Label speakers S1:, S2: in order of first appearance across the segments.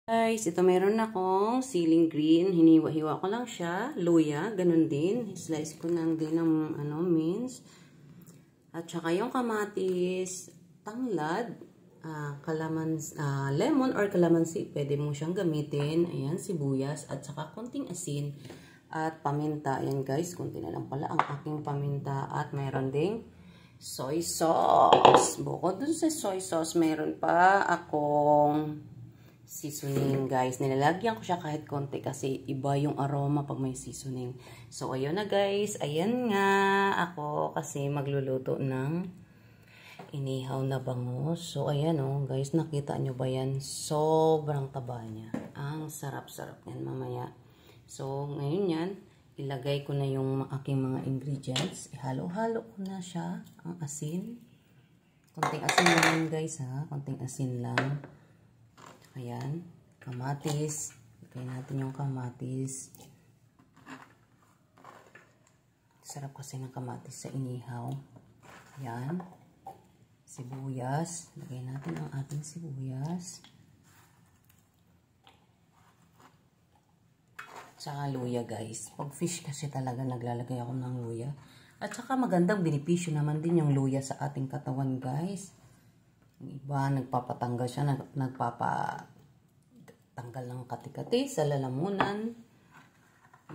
S1: Guys, ito meron akong siling green. Hiniwa-hiwa ko lang siya. Luya, ganun din. Slice ko lang din ng mince. At saka yung kamatis, tanglad, lemon or calamansi. Pwede mo siyang gamitin. Ayan, sibuyas. At saka konting asin. At paminta. Ayan guys, konti na lang pala ang aking paminta. At meron ding soy sauce. Bukod dun sa soy sauce, meron pa akong seasoning guys. Nilalagyan ko siya kahit konti kasi iba yung aroma pag may seasoning. So ayun na guys. Ayan nga ako kasi magluluto ng inihaw na bangus. So ayan guys, nakita nyo ba yan? Sobrang taba niya. Ang sarap-sarap yan mamaya. So ngayon yan, ilagay ko na yung aking mga ingredients. Ihalo-halo ko na siya. Ang asin. Konting asin lang guys ha. Konting asin lang. Ayan, kamatis. Lagay natin yung kamatis. Sarap kasi ng kamatis sa inihaw. Ayan. Sibuyas. Lagay natin ang ating sibuyas. Tsaka luya guys. Pag fish kasi talaga naglalagay ako ng luya. At saka magandang benepisyo naman din yung luya sa ating katawan guys. Yung iba, nagpapatanggal siya, nagpapatanggal ng kati-kati sa lalamunan.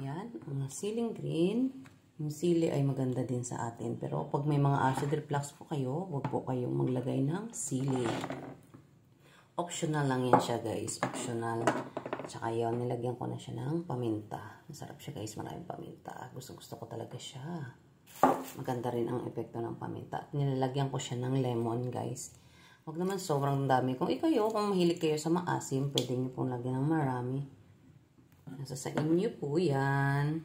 S1: Yan, ang siling green. Yung sili ay maganda din sa atin. Pero pag may mga acid reflux po kayo, huwag po kayong maglagay ng sili. Optional lang yan siya guys, optional. Tsaka yun, nilagyan ko na siya ng paminta. Masarap siya guys, maraming paminta. Gusto ko talaga siya. Maganda rin ang epekto ng paminta. Nilalagyan ko siya ng lemon guys. Huwag naman sobrang dami. Kung mahilig kayo sa maasim, pwede nyo pong lagyan ng marami. Nasa sa inyo po yan.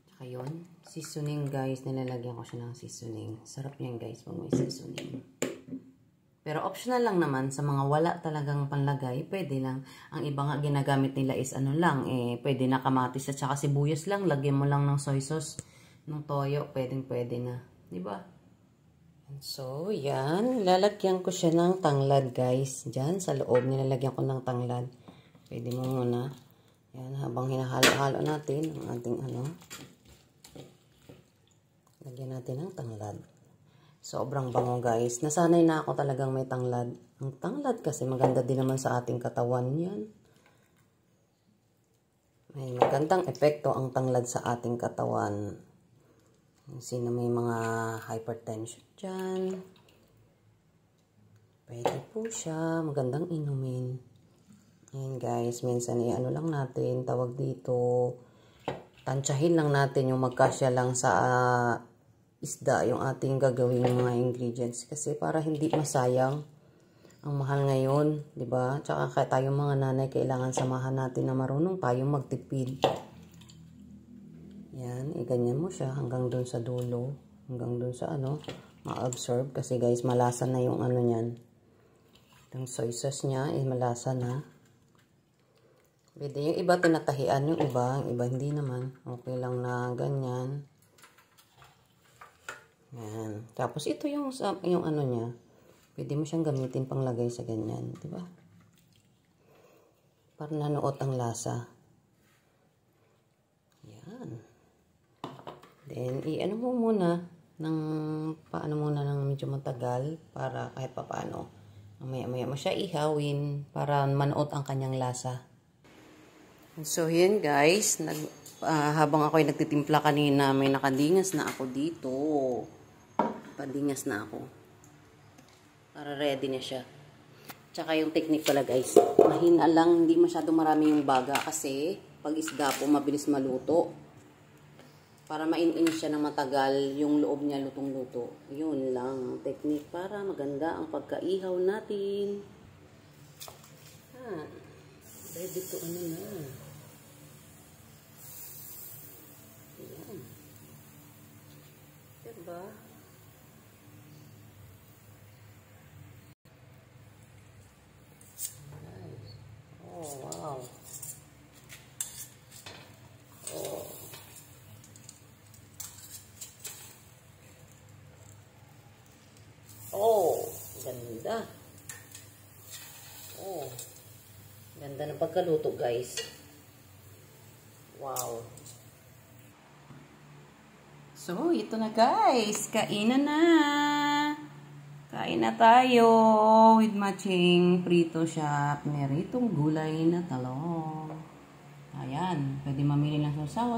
S1: Tsaka yun, seasoning guys. Nilalagyan ko siya ng seasoning. Sarap yan guys pag may seasoning. Pero optional lang naman sa mga wala talagang panlagay. Pwede lang. Ang iba nga ginagamit nila is pwede na kamatis at saka sibuyas lang. Lagyan mo lang ng soy sauce, ng toyo. Pwede na. Diba? So, yan. Lalagyan ko siya ng tanglad, guys. Diyan, sa loob, nilalagyan ko ng tanglad. Pwede mo muna. Yan, habang hinahalo-halo natin ang ating lagyan natin ng tanglad. Sobrang bango, guys. Nasanay na ako talagang may tanglad. Ang tanglad kasi maganda din naman sa ating katawan yan. May magandang epekto ang tanglad sa ating katawan. Sino may mga hypertension dyan, pwede po siya, magandang inumin. Ayan guys, minsan lang natin, tawag dito, tansyahin lang natin yung magkasya lang sa isda, yung ating gagawin mga ingredients. Kasi para hindi masayang, ang mahal ngayon, diba? Tsaka kaya tayong mga nanay, kailangan samahan natin na marunong tayong magtipid. Yan, ganyan mo siya hanggang dun sa dulo. Hanggang dun sa ma-absorb. Kasi guys, malasa na yung niyan. Yung soy sauce niya, malasa na. Pwede yung iba tinatahian, yung iba hindi naman. Okay lang na ganyan. Yan. Tapos ito yung niya. Pwede mo siyang gamitin panglagay sa ganyan. Diba? Para nanuot ang lasa. Yan. Then, mo muna ng medyo matagal para kahit paano. Maya-maya mo siya ihawin para manuot ang kanyang lasa. So, yan guys. Habang ako'y nagtitimpla kanina, may nakadingas na ako dito. Padingas na ako. Para ready na siya. Tsaka yung technique pala guys. Mahina lang, hindi masyado marami yung baga kasi pag isda po, mabilis maluto. Para mainin siya ng matagal, yung loob niya lutong-luto. Yun lang ang technique para maganda ang pagkaihaw natin. Ready to na. Ayan. Diba? Oh, wow. Oh. Oh, ganda. Oh, ganda ng pagkaluto, guys. Wow. So, ito na guys. Kainan na. Kain na tayo with matching prito siya. Meritong gulay na talong. Ayan. Pwede mamili lang sa sawan.